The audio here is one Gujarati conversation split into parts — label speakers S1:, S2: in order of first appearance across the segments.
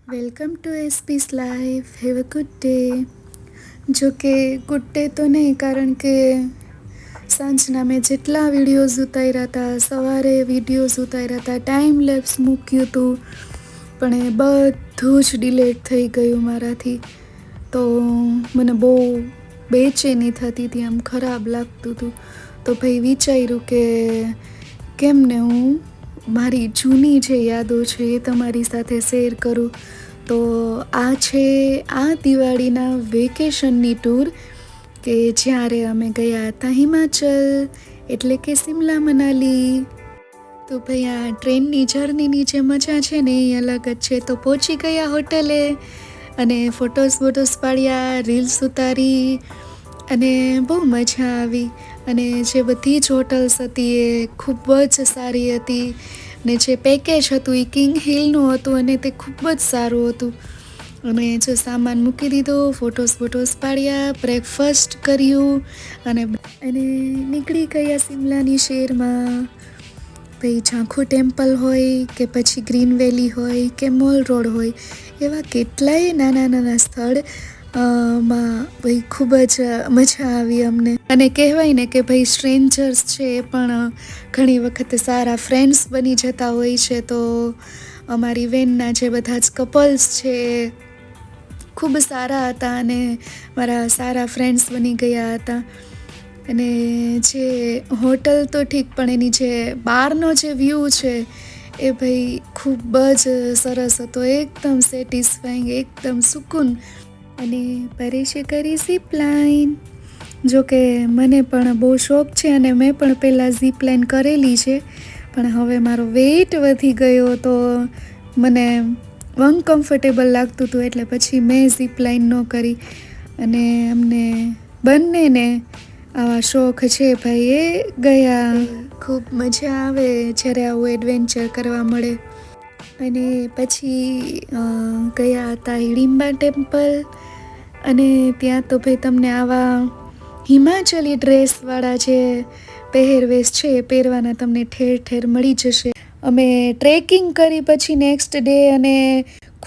S1: વેલકમ ટુ એસપીસ life. Have a good day. જો કે ગુડ ડે તો નહીં, કારણ કે સાંજના મેં જેટલા વિડીયોઝ ઉતાર્યા હતા, સવારે વિડીયોઝ ઉતાર્યા હતા, ટાઈમ લેપ્સ મૂક્યું હતું, પણ એ બધું જ ડિલેટ થઈ ગયું મારાથી. તો મને બહુ બેચેની થતી હતી, આમ ખરાબ લાગતું હતું. તો ભાઈ વિચાર્યું કે કેમને હું મારી જૂની જે યાદો છે એ તમારી સાથે શેર કરું. તો આ છે આ દિવાળીના વેકેશનની ટૂર, કે જ્યારે અમે ગયા હતા હિમાચલ, એટલે કે શિમલા મનાલી. તો ભાઈ આ ટ્રેનની જર્નીની જે મજા છે ને એ અલગ જ છે. તો પહોંચી ગયા હોટલે અને ફોટોસ પાડ્યા, રીલ્સ ઉતારી અને બહુ મજા આવી. અને જે બધી જ હોટલ્સ હતી એ ખૂબ જ સારી હતી, ને જે પેકેજ હતું એ કિંગ હિલનું હતું અને તે ખૂબ જ સારું હતું. અને જો સામાન મૂકી દીધો, ફોટોસ પાડ્યા, બ્રેકફાસ્ટ કર્યું અને નીકળી ગયા શિમલાની શહેરમાં. ભાઈ ઝાંખુ ટેમ્પલ હોય કે પછી ગ્રીન વેલી હોય કે મોલ રોડ હોય, એવા કેટલાય નાના નાના સ્થળ માં ભાઈ ખૂબ જ મજા આવી અમને. અને કહેવાય ને કે ભાઈ સ્ટ્રેન્જર્સ છે એ પણ ઘણી વખત સારા ફ્રેન્ડ્સ બની જતા હોય છે. તો અમારી વેનના જે બધા જ કપલ્સ છે ખૂબ સારા હતા અને મારા સારા ફ્રેન્ડ્સ બની ગયા હતા. અને જે હોટલ તો ઠીક, પણ એની જે બહારનો જે વ્યૂ છે એ ભાઈ ખૂબ જ સરસ હતો, એકદમ સેટિસ્ફાઈંગ, એકદમ સુકૂન. અને પરેશે કરી ઝીપ લાઈન. જોકે મને પણ બહુ શોખ છે અને મેં પણ પહેલાં ઝીપ લાઈન કરેલી છે, પણ હવે મારો વેઇટ વધી ગયો તો મને અનકમ્ફર્ટેબલ લાગતું હતું, એટલે પછી મેં ઝીપ લાઈન ન કરી. અને અમને બંનેને આવા શોખ છે ભાઈ, એ ગયા. ખૂબ મજા આવે જ્યારે આવું એડવેન્ચર કરવા મળે. અને પછી ગયા હતા હિડિંબા ટેમ્પલ. અને ત્યાં તો ભાઈ તમને આવા હિમાચલી ડ્રેસવાળા જે પહેરવેશ છે એ પહેરવાના તમને ઠેર ઠેર મળી જશે. અમે ટ્રેકિંગ કરી પછી નેક્સ્ટ ડે, અને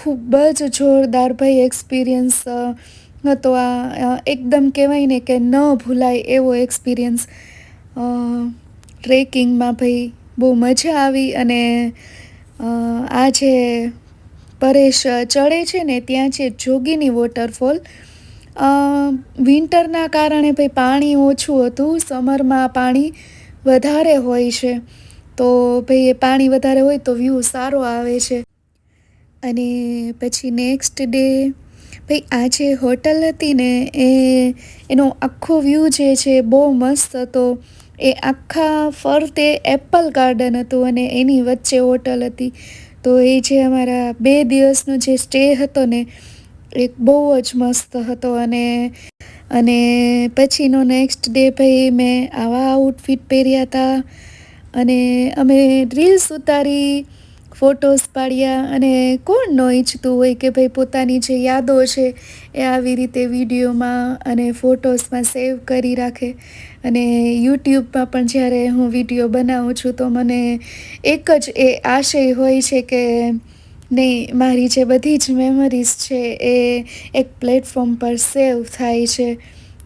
S1: ખૂબ જ જોરદાર ભાઈ એક્સપિરિયન્સ હતો આ. એકદમ કહેવાય ને કે ન ભૂલાય એવો એક્સપિરિયન્સ. ટ્રેકિંગમાં ભાઈ બહુ મજા આવી. અને આ જે પરેશ ચડે છે ને ત્યાં છે જોગીની વોટરફોલ. વિન્ટરના કારણે ભાઈ પાણી ઓછું હતું, સમરમાં પાણી વધારે હોય છે. તો ભાઈ એ પાણી વધારે હોય તો વ્યૂ સારો આવે છે. અને પછી નેક્સ્ટ ડે ભાઈ આ જે હોટલ હતી ને એનો આખો વ્યૂ જે છે બહુ મસ્ત હતો. એ આખા ફરતે એપલ ગાર્ડન હતું અને એની વચ્ચે હોટલ હતી. તો એ જે અમારા 2 દિવસનો જે સ્ટે હતો ને એ બહુ જ મસ્ત હતો. અને પછીનો નેક્સ્ટ ડે ભાઈ મેં આવા આઉટફિટ પહેર્યા હતા અને અમે રીલ્સ ઉતારી, ફોટોસ પાડ્યા. અને કોણ ન ઈચ્છતું હોય કે ભાઈ પોતાની જે યાદો છે એ આવી રીતે વિડીયોમાં અને ફોટોસમાં સેવ કરી રાખે. અને યુટ્યુબમાં પણ જ્યારે હું વિડીયો બનાવું છું તો મને એક જ એ આશય હોય છે કે નહીં, મારી જે બધી જ મેમરીઝ છે એ એક પ્લેટફોર્મ પર સેવ થાય છે.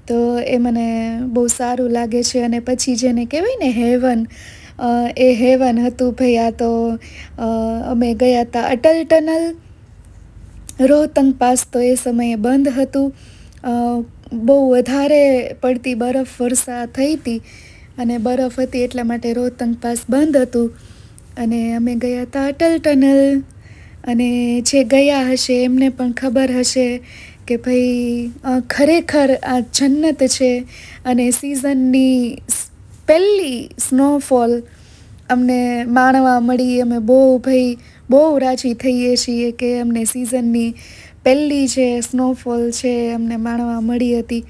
S1: તો એ મને બહુ સારું લાગે છે. અને પછી જેને કહેવાય ને હેવન, એ હેવન હતું ભાઈ. આ તો અમે ગયા હતા અટલ ટનલ. રોહતંગ પાસ તો એ સમયે બંધ હતું, બહુ વધારે પડતી બરફ વર્ષા થઈ હતી અને બરફ હતી એટલા માટે રોહતંગ પાસ બંધ હતું. અને અમે ગયા હતા અટલ ટનલ. અને જે ગયા હશે એમને પણ ખબર હશે કે ભાઈ ખરેખર આ જન્નત છે. અને સિઝનની પહેલી સ્નોફોલ અમને માણવા મળી. અમે બહુ રાજી થઈએ છીએ કે અમને સિઝનની પહેલી જે સ્નોફોલ છે અમને માણવા મળી હતી.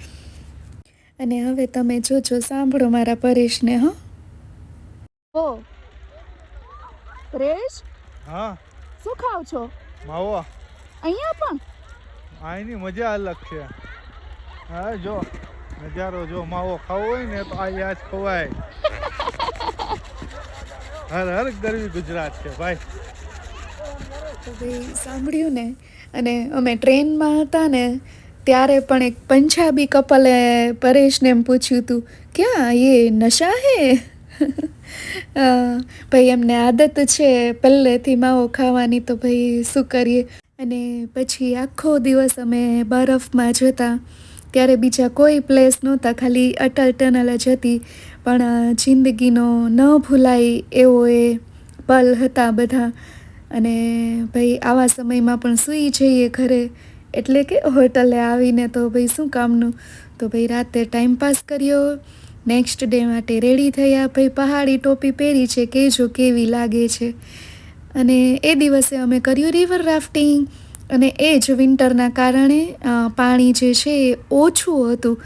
S1: અને હવે તમે જોજો, સાંભળો મારા પરેશને. હો પરેશ,
S2: હા,
S1: શું ખાવ છો?
S2: માવો.
S1: અહીંયા પણ
S2: આની મજા અલગ છે. હા, જો નજારો જો. માવો ખાવો હોય ને તો આ યાદ ખવાય. હર હર ગરવી ગુજરાત છે ભાઈ.
S1: તો ભાઈ સાંભળ્યું ને. અને અમે ટ્રેનમાં હતા ને ત્યારે પણ એક પંજાબી કપલે પરેશને એમ પૂછ્યું હતું, ક્યાં એ નશા હે? ભાઈ એમને આદત છે પહેલેથી માવો ખાવાની, તો ભાઈ શું કરીએ. અને પછી આખો દિવસ અમે બરફમાં જતા, ત્યારે બીજા કોઈ પ્લેસ નહોતા, ખાલી અટલ ટનલ જ હતી. પણ જિંદગીનો ન ભૂલાય એવો એ પલ હતા બધા. અને ભાઈ આવા સમયમાં પણ સૂઈ જઈએ ઘરે, એટલે કે હોટલે આવીને, તો ભાઈ શું કામનું. તો ભાઈ રાતે ટાઈમપાસ કર્યો, નેક્સ્ટ ડે માટે રેડી થયા. ભાઈ પહાડી ટોપી પહેરી છે, કહેજો કેવી લાગે છે. અને એ દિવસે અમે કર્યું રિવર રાફ્ટિંગ. અને એ જ વિન્ટરના કારણે પાણી જે છે એ ઓછું હતું.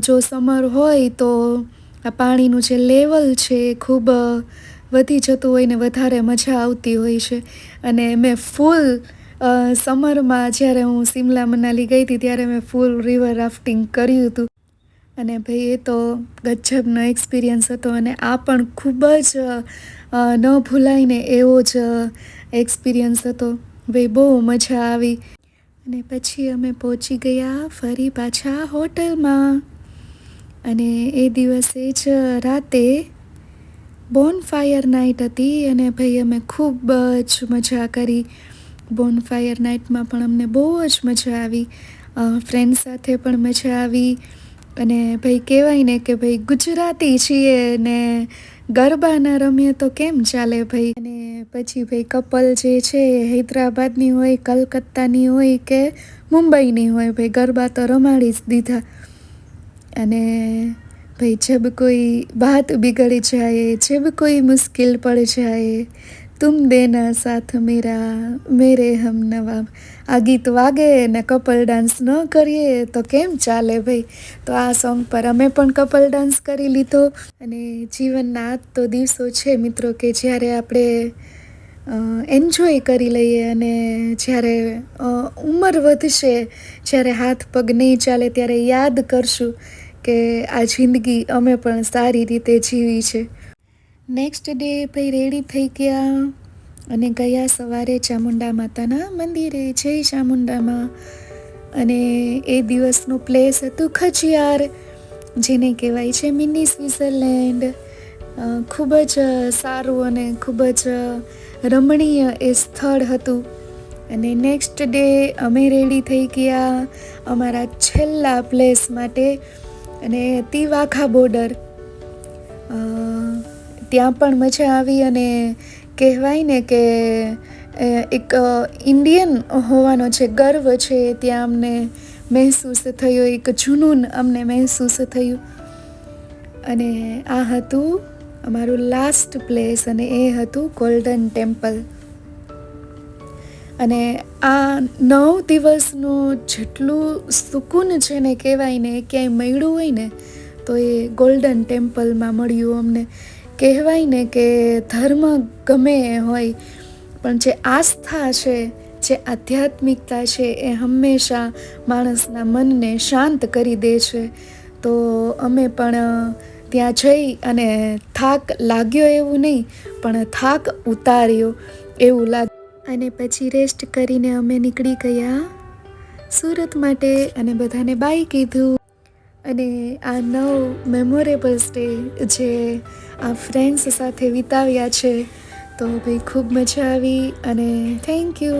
S1: જો સમર હોય તો આ પાણીનું જે લેવલ છે એ ખૂબ વધી જતું હોય ને વધારે મજા આવતી હોય છે. અને મેં ફૂલ સમરમાં જ્યારે હું સિમલા મનાલી ગઈ હતી ત્યારે મેં ફૂલ રિવર રાફ્ટિંગ કર્યું હતું. અને ભાઈ એ તો ગજબનો એક્સપિરિયન્સ હતો. અને આ પણ ખૂબ જ ન ભૂલાય ને એવો જ એક્સપિરિયન્સ હતો. ભાઈ બહુ મજા આવી. અને પછી અમે પહોંચી ગયા ફરી પાછા હોટલમાં. અને એ દિવસે જ રાતે બોનફાયર નાઇટ હતી. અને ભાઈ અમે ખૂબ જ મજા કરી. બોનફાયર નાઇટમાં પણ અમને બહુ જ મજા આવી. ફ્રેન્ડ સાથે પણ મજા આવી. અને ભાઈ કહેવાય ને કે ભાઈ ગુજરાતી છીએ ને ગરબા ના રમીએ તો કેમ ચાલે ભાઈ. અને પછી ભાઈ કપલ જે છે હૈદરાબાદની હોય, કલકત્તાની હોય કે મુંબઈની હોય, ભાઈ ગરબા તો રમાડી જ દીધા. અને भाई जब कोई बात बिगड़ जाए, जब कोई मुश्किल पड़ जाए, तुम देना साथ मेरा मेरे हम नवा. આ ગીત વાગે ને કપલ ડાન્સ ન કરીએ તો કેમ ચાલે ભાઈ. તો આ સોંગ પર અમે પણ કપલ ડાન્સ કરી લીધો. અને જીવનના આ તો દિવસો છે મિત્રો કે જ્યારે આપણે એન્જોય કરી લઈએ. અને જ્યારે ઉંમર વધશે, જ્યારે હાથ પગ નહીં ચાલે, ત્યારે યાદ કરશું કે આ જિંદગી અમે પણ સારી રીતે જીવી છે. નેક્સ્ટ ડે ભાઈ રેડી થઈ ગયા અને ગયા સવારે ચામુંડા માતાના મંદિરે. જય ચામુંડામાં. અને એ દિવસનું પ્લેસ હતું ખજિયાર, જેને કહેવાય છે મિની સ્વિટ્ઝરલેન્ડ. ખૂબ જ સારું અને ખૂબ જ રમણીય એ સ્થળ હતું. અને નેક્સ્ટ ડે અમે રેડી થઈ ગયા અમારા છેલ્લા પ્લેસ માટે. અને તી વાઘા બોર્ડર, ત્યાં પણ મજા આવી. અને કહેવાય ને કે એક ઇન્ડિયન હોવાનો જે ગર્વ છે ત્યાં અમને મહેસૂસ થયો, એક જુનૂન અમને મહેસૂસ થયું. અને આ હતું અમારું લાસ્ટ પ્લેસ, અને એ હતું ગોલ્ડન ટેમ્પલ. અને આ 9 દિવસનું જેટલું સુકૂન છે ને કહેવાય ને, ક્યાંય મળ્યું હોય ને તો એ ગોલ્ડન ટેમ્પલમાં મળ્યું અમને. કહેવાય ને કે ધર્મ ગમે હોય, પણ જે આસ્થા છે, જે આધ્યાત્મિકતા છે, એ હંમેશા માણસના મનને શાંત કરી દે છે. તો અમે પણ ત્યાં જઈ અને થાક લાગ્યો એવું નહીં, પણ થાક ઉતાર્યો એવું લાગ્યું. અને પછી રેસ્ટ કરીને અમે નીકળી ગયા સુરત માટે. અને બધાને બાય કીધું. અને આ 9 મેમોરેબલ્સ ડે જે આ ફ્રેન્ડ્સ સાથે વિતાવ્યા છે, તો ભાઈ ખૂબ મજા આવી. અને થેન્ક યુ.